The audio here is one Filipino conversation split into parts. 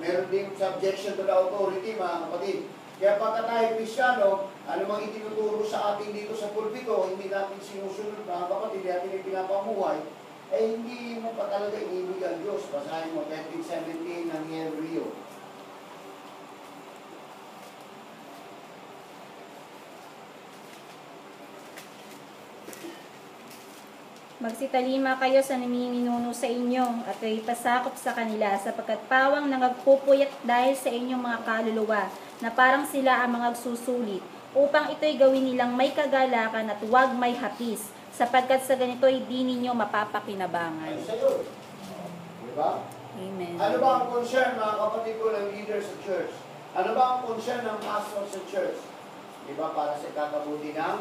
Meron din subjection to the authority, mga kapatid. Kaya pagka tayo Kristiyano, ano mang itinuturo sa atin dito sa pulpito, hindi natin sinusunod, mga kapatid, hindi natin pinapamuhay, eh hindi mo pa talaga inibig ang Diyos. Basahin mo 13:17 ng Hebreo. Magsitalima kayo sa namiminuno sa inyo at ay pasakop sa kanila sapagkat pawang nangagpupuyat dahil sa inyong mga kaluluwa na parang sila ang mga susulit upang ito'y gawin nilang may kagalakan at huwag may hapis sapagkat sa ganito'y di ninyo mapapakinabangan. Ano sa'yo? Diba? Amen. Ano ba ang concern, mga kapatid ko, ng leader sa church? Ano ba ang concern ng pastor sa church? Diba? Para sa kakabuti ng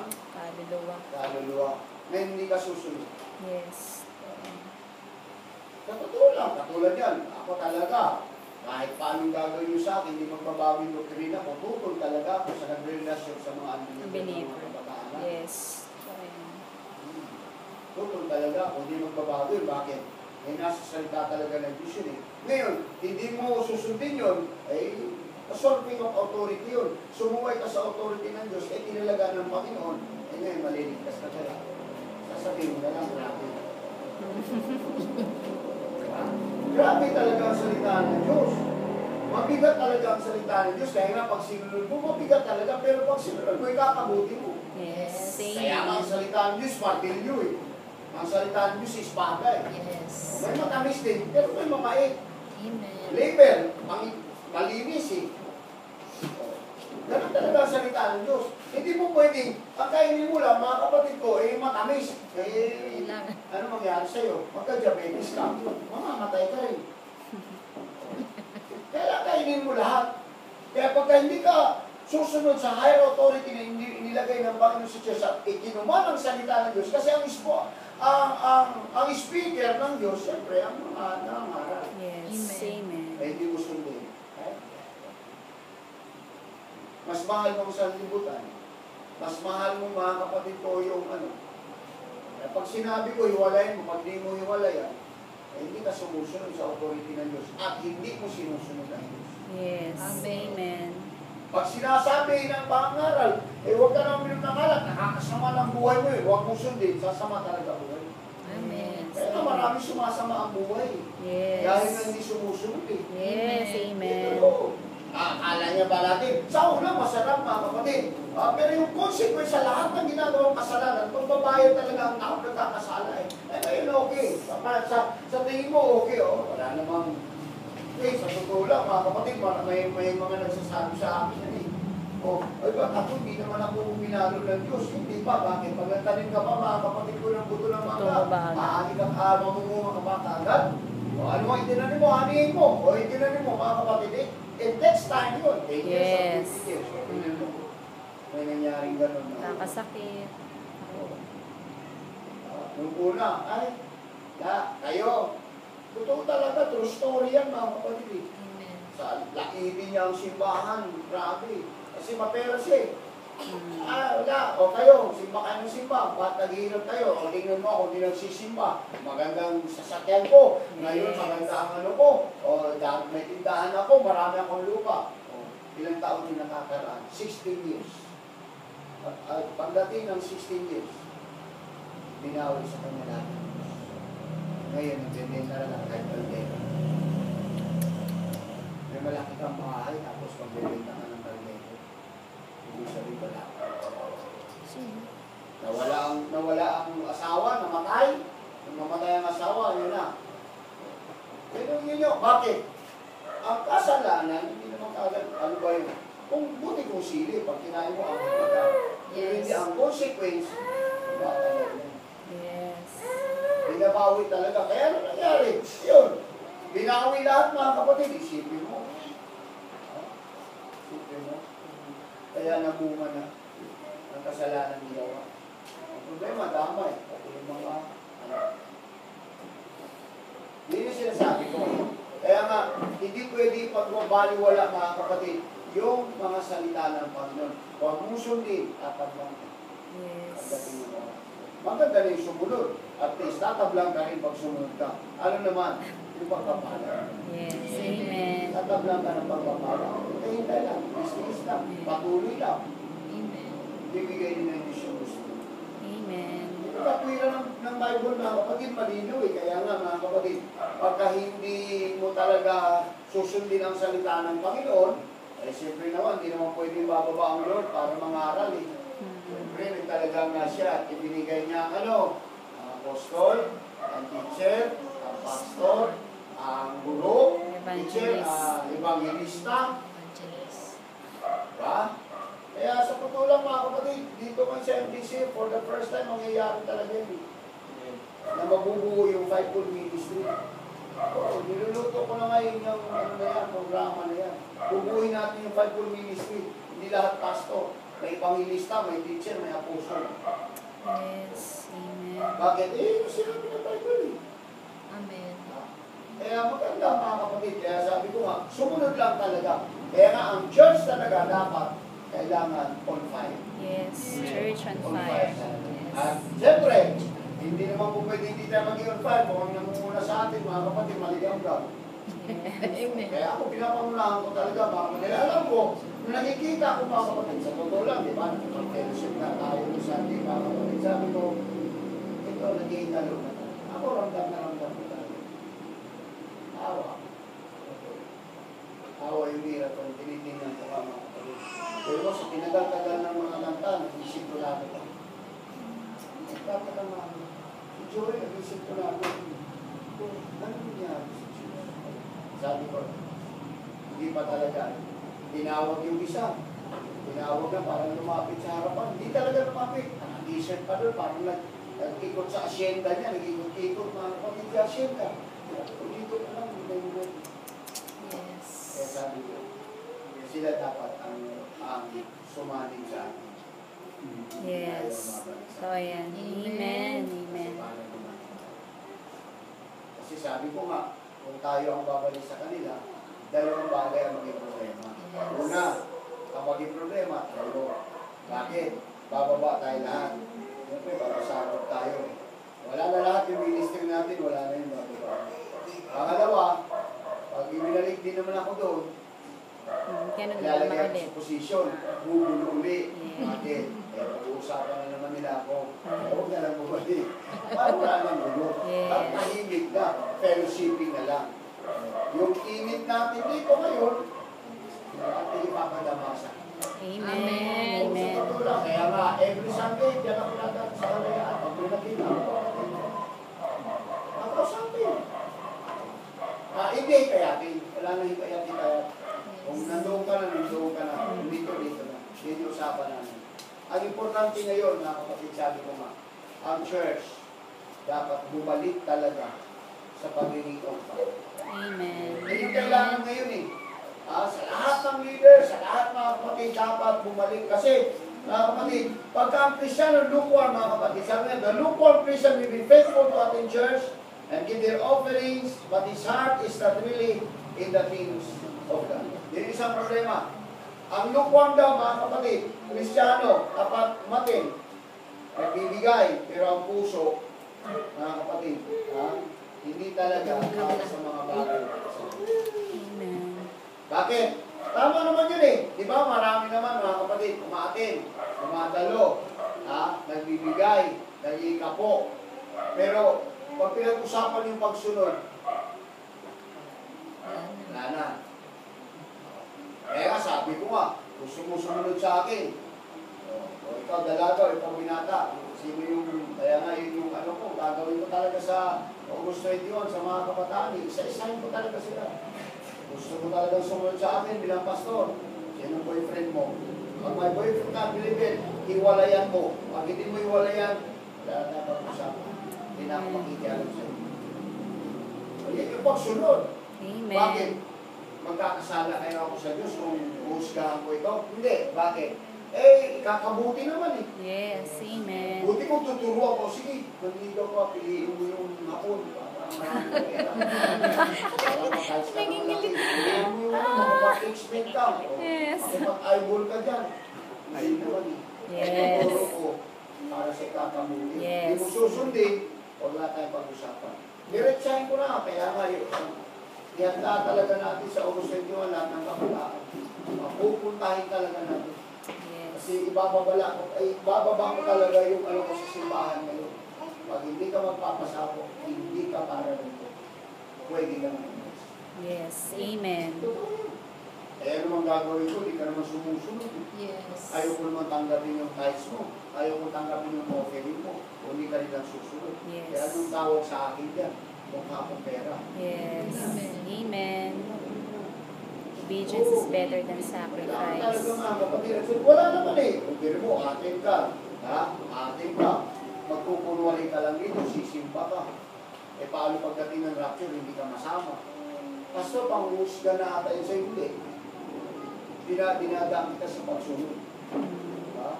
kaluluwa. Na hindi ka susunod. Yes. Sa totoo lang, katulad yan, ako talaga, kahit paano gagawin nyo sa akin, hindi magbabago yung doktrina ko, tutol talaga ako sa nagrelasyon sa mga Believer. kabataan. Yes. Tutol talaga ako, hindi magbabago yun. Bakit? Eh, nasa salita talaga ng Diyos yun eh. Ngayon, hindi mo susundin yun, eh, usurping of authority yun. Sumuway ka sa authority ng Diyos, eh, tinalaga ng Panginoon, eh, ngayon, maliligtas ka talaga. Sasabihin mo na lang, grabe. Grabe talaga ang salita ng Diyos. Mabigat talaga ang salita ng Diyos. Kaya nga, pag sinunod mo, mabigat talaga. Pero pag sinunod mo, ikakabuti mo. Yes. Kaya nga ang salita ng Diyos, martilyo eh. Ang salita ng Diyos, espada eh. Yes. May matamis din, pero may mapait. Amen. Label, malinis eh. Ganun talaga ang salita ng Diyos. Hindi mo pwedeng, pagkainin mo lang, mga kapatid ko, eh matamis. Eh, ano mangyari sa'yo? Magka-diabetes ka. Mamamatay ka rin. Kaya kainin mo lahat. Kaya pagka hindi ka susunod sa higher authority na inilagay ng Panginoon sa Diyos at ikinuman ang salita ng Diyos, kasi ang speaker ng Diyos, siyempre, ang mga nangangaral. Yes. Amen. Eh, hindi mo sundin. Mas mahal mo sa libutan. Mas mahal mo, mga kapatid ko, yung ano. Pag sinabi ko, hiwalayin mo, pag di mo hiwalayan, eh, hindi ka sumusunod sa authority ng Diyos at hindi mo sinusunod ang Diyos. Yes. Amen. Pag sinasabi ng pangaral, eh huwag ka nang minum ng kalat, nakakasama ng buhay mo eh, huwag mong sundin, sasama talaga buhay. Amen. Kaya na marami sumasama ang buhay. Yes. Dahil na hindi sumusunod eh. Yes. Amen. Pero, akala niya ba natin, sa una masarap mga kapatid. Pero yung consequence sa lahat ng ginagawang kasalanan, pagbabayad talaga ang tao nagkakasala eh. Eh ngayon okay. Sa tingin mo okay oh. Wala namang, eh sa totoo lang mga kapatid, may mga nagsasabi sa akin yan eh. Oh, ay ba't ako, hindi naman ako minalo ng Diyos. Hindi pa, bakit? Pag nagtanim ka pa mga kapatid ko ng buto ng mangga, maaari kang mamungunga ka pa kaagad. O ano ang itinanim mo, hanihin mo. O itinanim mo mga kapatid eh. It takes time yun. 10 years or 20 years. May nangyaring gano'n. Nakakasakit. Nung una, ay, kayo. Totoo talaga, true story yan mga kapatid. Amen. Sa lakitin niya ang simbahan, grabe. Kasi mapera siya eh. Wala. O kayo, simba kayo ng simba. Ba't naghihirap kayo? O tingnan mo ako, hindi nagsisimba. Magandang sasakyan ko. Ngayon, maganda ang ano ko. O may tindahan ako, marami akong lupa. O, ilang taon din nakakaraan? 16 years. At pagdating ng 16 years, binawi sa kanya lahat. Ngayon, nagbibenta na lang kahit kaldero. May malaki kang bahay, tapos magbibenta ka ng kaldero. Hindi sabi wala. Nawala ang asawa, namatay. Nung namatay ang asawa, yun na. Pero yun. Bakit? Ang kasalanan, hindi naman kagad, ano ba yun? Kung buti kong sili, pag kinain mo ang pagkain. Hindi ang consequence, baka yan. Yes. Binabawi talaga. Kaya ano nangyari? Yun. Binawi lahat mga kapatid. Isipin mo. Isipin mo. Kaya namunga na ang kasalanan ginawa. Ang problema, damay. Pati yung mga Hindi na sinasabi ko. Kaya nga, hindi pwede pagbabaliwala mga kapatid yung mga salita ng Panginoon. Huwag mong sundin, tapat lang. Yes. Maganda na yung sumunod. At least, tatablang ka rin pag sumunod ka. Ano naman? Yung pagkapala. Yes. Amen. Sabi lang ka ng pagpapala. Hintay lang, business lang, patuloy lang. Amen. Bibigay din ng Diyos yung gusto. Amen. Ito katwiran ng Bible, mga kapatid, malinaw eh. Kaya nga, mga kapatid, pagka hindi mo talaga susundin ang salita ng Panginoon, eh siyempre naman, hindi naman pwedeng bababa ang Lord para mangaral eh. Siyempre, talaga nga siya at ibinigay niya ang ang apostol, ang teacher, ang pastor, ang guro, teacher, evangelista. Evangelist. Diba? Kaya sa totoo lang mga kapatid, dito man sa MTC, for the first time, mangyayari talaga yun. Na mabubuo yung fivefold ministry. Oo, niluluto ko na ngayon yung programa na yan. Bubuuin natin yung fivefold ministry. Hindi lahat pastor. May evangelista, may teacher, may apostle. Yes. Amen. Bakit? Eh, sinabi na Bible eh. Amen. Kaya maganda mga kapatid. Kaya sabi ko nga, sumunod lang talaga. Kaya nga, ang church talaga dapat kailangan on fire. Yes. Church on On fire. fire. Yes. At siyempre, hindi naman po pwede hindi tayo maging on fire. Kung ang namumuna sa atin, mga kapatid, maligang ka. Amen. Kaya ako, pinapamunahan ko talaga, mga kapatid. Alam ko, nung nakikita ko mga kapatid, sa totoo lang, di ba? Nag-fellowship na tayo sa ating mga kapatid. Sabi ko, ito, nag-iintalo na tayo. Ako, ramdam na ramdam ko talaga. Awa. Awa yung hirap kung tinitingnan ko mga kapatid. Pero sa tinagal-tagal ng mga kanta, nag-isip ko lang ito. Nagtataka mga si Joey, nag-isip ko lang ito. Ano nangyari si Joey? Sabi ko, hindi pa talaga. Tinawag yung isa. Tinawag na parang lumapit sa harapan. Hindi talaga lumapit. Nag-t-shirt pa doon, parang nag-ikot sa asyenda niya. Nag-ikot-ikot mga kapatid sa asyenda. Dito na lang, hindi na yun. Yes. Kaya sabi ko, sila dapat ang sumaling sa atin. Yes. So, ayan. Amen. Amen. Kasi sabi ko nga, kung tayo ang babalik sa kanila, dalawang bagay ang maging problema. Una, ang maging problema, dalawa. Bakit? Bababa tayo lahat. Siyempre, babasakot tayo. Wala na lahat yung ministry natin, wala na yung bababa. Pangalawa, pag ibinalik din naman ako doon, Kaya nung ilalagay naman ako ulit. sa posisyon, gugulo uli. Yeah. Bakit? Eh, pag-uusapan na naman nila ako. Huwag na lang bumalik. Parang wala nang gulo. Yes. At tahimik na, fellowshipping na lang. Yung init natin dito ngayon, ating ipapadamasa. Amen. Amen. Sa totoo lang, kaya nga, every Sunday, diyan ako natin sa kalayaan. Pag may nakita ako, ako Sunday. Hindi kayatin. Wala na hikayatin kaya. Kung nandoon ka na, dito na. Dito usapan namin. Ang importante ngayon, mga kapatid, sabi ko nga, ang church dapat bumalik talaga sa pagiging on fire. Amen. Yung kailangan ngayon eh. Sa lahat ng leaders, sa lahat mga kapatid, dapat bumalik. Kasi, mga kapatid, pagka ang Christian lukewarm, mga kapatid, sabi nga, the lukewarm Christian will be faithful to attend church and give their offerings, but his heart is not really in the things of God. Yan isang problema. Ang lukewarm daw, mga kapatid, Kristiyano, tapat matin, nagbibigay, pero ang puso, mga kapatid, hindi talaga para sa mga bagay. Amen. Bakit? Tama naman yun eh. Di ba? Marami naman mga kapatid, umaatin, umadalo, nagbibigay, nag-iikapo. Pero, pag pinag-usapan yung pagsunod, wala na. Kaya nga, sabi ko nga, kung sumusunod sa akin, o ikaw dalaga, o ikaw binata, sino yung, kaya nga yun yung ano ko, gagawin ko talaga sa August 21 sa mga kabataan, isa-isahin ko talaga sila. Gusto mo talagang sumunod sa akin bilang pastor, sino ang boyfriend mo? Pag may boyfriend ka, bilibid, hiwalayan mo. Pag hindi mo hiwalayan, wala na pag-usapan. Hindi na ako makikialam sa'yo. Yan yung pagsunod. Amen. Bakit? Magkakasala kayo ako sa Diyos kung uhusgahan ko ito? Hindi. Bakit? Eh, kakabuti naman eh. Yes. Amen. Buti kong tuturuan ko, sige, manligaw ka, piliin mo yung hapon. Para piliin mo yung makapag-explain ka. Yes. Makapag-eyeball ka dyan. Ayun naman eh. Yes. Tuturo ko para sa kakabuti. Yes. Hindi mo susundin, wala tayong pag-usapan. Diretsahin ko na, kaya nga yun. ihanda talaga natin sa August 21 lahat ng kabataan. Pupuntahin talaga natin. Yes. Kasi bababa ko talaga yung ano ko sa simbahan ngayon. Pag hindi ka magpapasako, hindi ka para rito. Pwede ka naman. Yes. Amen. Eh, ano mang gagawin ko, hindi ka naman sumusunod. Yes. Ayaw ko naman tanggapin yung tithes mo. Ayaw ko tanggapin yung offering mo. Kung hindi ka rin lang susunod. Yes. Kaya anong tawag sa akin yan? Mukha akong pera. Yes. Amen. Amen. Obedience is better than Kailangan sacrifice. talaga mga kapatid. So, wala naman eh. Kung pera mo, atin ka. Ha? Atin ka. Magkukunwari ka lang dito, sisimpa ka. Eh, paano pagdating ng rapture, hindi ka masama? Pastor, panghusga na ata yun sa hindi. Dinadaan kita sa pagsunod. Ha?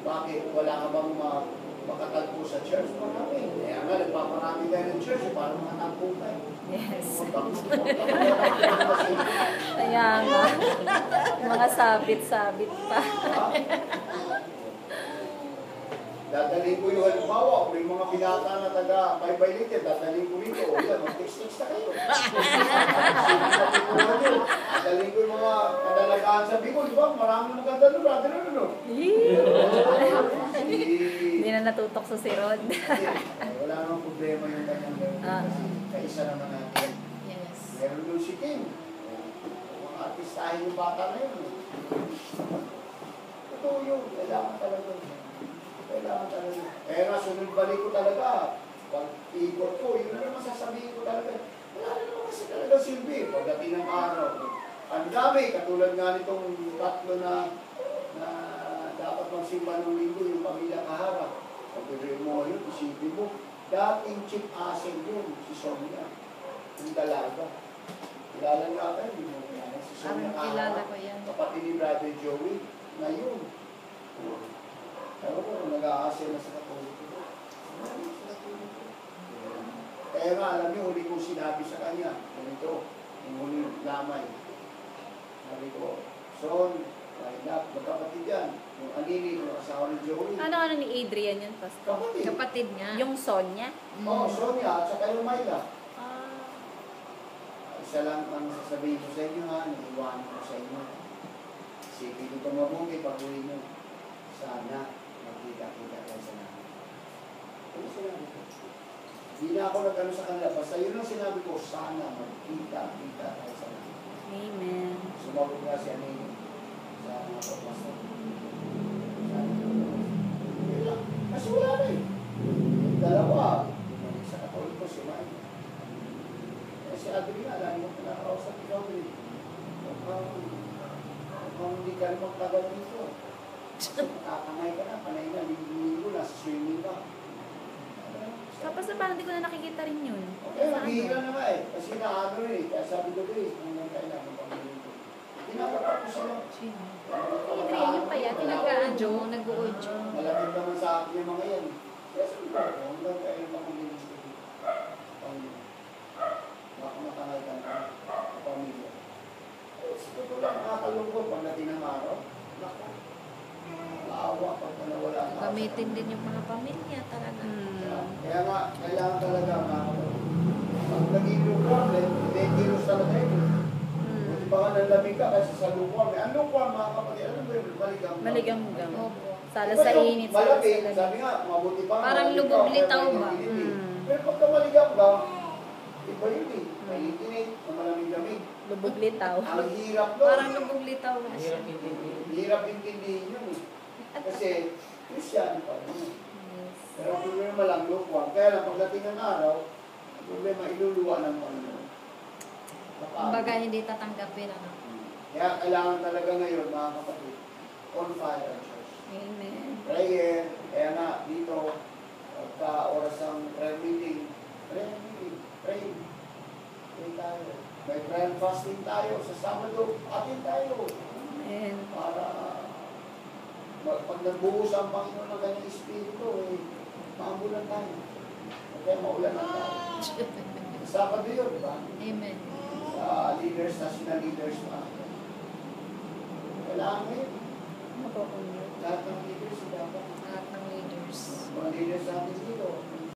Bakit? Wala ka bang makatagpo sa church? Marami. Kaya nga, nagpaparami tayo ng church, para makatagpo tayo. Yes. Ha? Kaya nga. Mga sabit-sabit pa. Dadalhin ko yung halimbawa, kung may mga binata na taga 5 liter, dadalhin ko rito. O yan, mag-text-text na kayo. Dadalhin ko yung mga kadalagaan sa Bicol, di ba? Maraming maganda doon, brother, ano? Hindi na natutok sa sirod. Wala namang problema yung kanyang gawin. Kasi kaisa naman natin. Yes. Meron doon si King. Mga artistahin yung bata na yun. Totoo yun. Kailangan talaga. Kailangan talaga. Eh nga, sunod balik ko talaga. Pag ikot ko, yun na naman sasabihin ko talaga. Wala na naman kasi talaga silbi. Pagdating ng araw. Ang dami, katulad nga nitong tatlo na dapat magsimba ng linggo yung pamilya kaharap. Pagpiliin mo yun, isipin mo. Dating chief asin yun, si Sonia. Yung dalaga. Kilala nga kayo, hindi mo kilala. Si Sonia Parang kilala ko yan. kapatid ni Brother Joey. Ngayon. Ewan ko, nag-aasin na sa Katoliko. Kaya nga, alam niyo, huli kong sinabi sa kanya, ganito, yung huli lamay. Sabi ko, Son, magkapatid yan. Yung Anini, yung asawa ni Joey. Ano ni Adrian yun, Pastor? Kapatid. Kapatid nga. Yung Sonia? Oo, Sonia, at saka yung Myla. Ah. Isa lang ang sasabihin ko sa inyo ha, naiwanan ko sa inyo. Isipin ko ito mabuti pag uwi nyo. Sana magkita-kita kayo sa namin. Ano sinabi ko? Hindi na ako nag-ano sa kanila. Basta yun ang sinabi ko, sana magkita-kita kayo sa namin. Amen. Sumagot nga si Anini sa mga pagpasok. Kasi wala na eh. Dalawa, bumalik sa Katoliko, si Mike. Si Adriana, alam mo pinakausap ikaw rin. Mukhang hindi ka rin magtagal dito. Kakamay ka na, panay na, linggo nasa swimming ka. Tapos na parang hindi ko na nakikita rin yun. Okay, maghihila na nga eh. Kasi naano rin eh. Kaya sabi ko rin, hanggang kailangan pag-iling ko. Tinatapos ko sila. Adrian yung payat, Nag-aadyo, nag-uudyo. Malamig naman sa akin yung mga yan. Kaya sabi ko, hanggang kailangan pag-iling ko. Makamatangay ka na. Pamilya. Sige ko lang, nakakalungkot pagdating ng araw. Naku. Naawa pag nawala na. Gamitin din yung mga pamilya talaga. Kaya nga, kailangan talaga pag naging lukwam, may kilos talaga yun. Buti ba nga nalamig ka kasi sa lukwam. Ang lukwam, mga kapatid, ano ba yun? Maligang. Maligamgam. Opo. Sala sa init. Sala sa Malamig, lamig. sabi nga, mabuti pa. Parang malamig lubog ka, litaw kaya ba? mainit-init. Pero pagka maligamgam, iba yun eh. Mainit-init, malamig-lamig. Lubog litaw. Ang hirap doon. Parang lubog litaw nga siya. Hirap intindihin yun eh. Kasi, Christian pa rin. Pero ang problema lang, lukwam. Kaya lang, pagdating ng araw, ang problema, iluluwa ng Panginoon. Kumbaga hindi tatanggapin ano. Kaya kailangan talaga ngayon, mga kapatid, on fire ang church. Amen. Prayer, kaya nga, dito, pagka oras ng prayer meeting, pray. Pray tayo. May prayer fasting tayo. Sa Sabado, atin tayo. Amen. Para pag nagbuhos ang Panginoon ng kanyang Espiritu, maambulan tayo. Okay, maulan na tayo. Sabado yun, di ba? Amen. Sa leaders, national leaders pa. Kailangan ngayon. Ano po kung yun? Lahat ng leaders, dapat. Lahat ng leaders. Mga leaders natin dito,